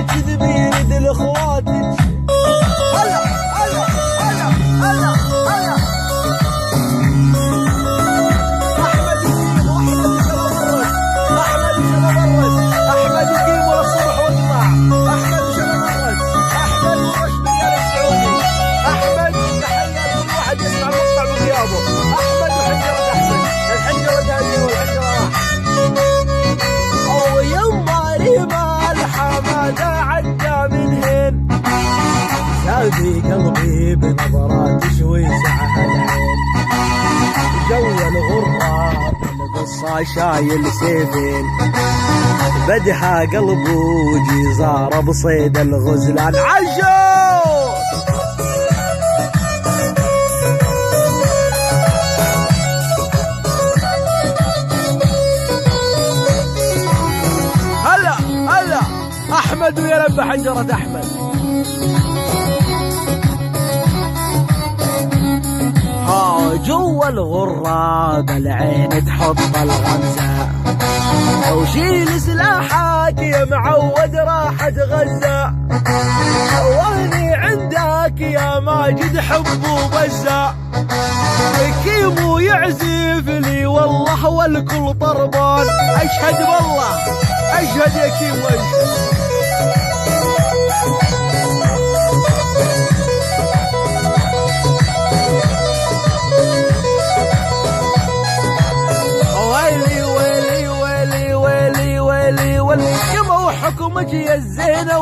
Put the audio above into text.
تذبين دل اخواتك. هلا هلا هلا هلا هلا احمد يقيم واحمد يتمرس، احمد يتمرس، احمد يقيم للصبح واطلع، احمد يتمرس، احمد ورش بالريال السعودي، احمد تحيه لكل واحد يسمع المقطع بغيابه، احمد وحنجره احمد، الحنجره دهنيه والحنجره راح. او يما ريما الحماده عدى من هين، سابي قلبي بنظرات تشوي سعى العين، جو الغراب القصة شايل سيفين، بدها قلبه جزارة بصيد الغزلان عجو. هلا هلا احمد ويا لب حنجرة احمد. جوا الغراب العين تحط الغمزة، وشيل سلاحك يا معود راح اتغزى، واني عندك يا ماجد حب وبزة، كيمو يعزف لي والله والكل طربان. اشهد والله اشهد يا كيمو اشهد. ويلي ويلي ويلي ويلي ويلي يا حكمك يا الزينة.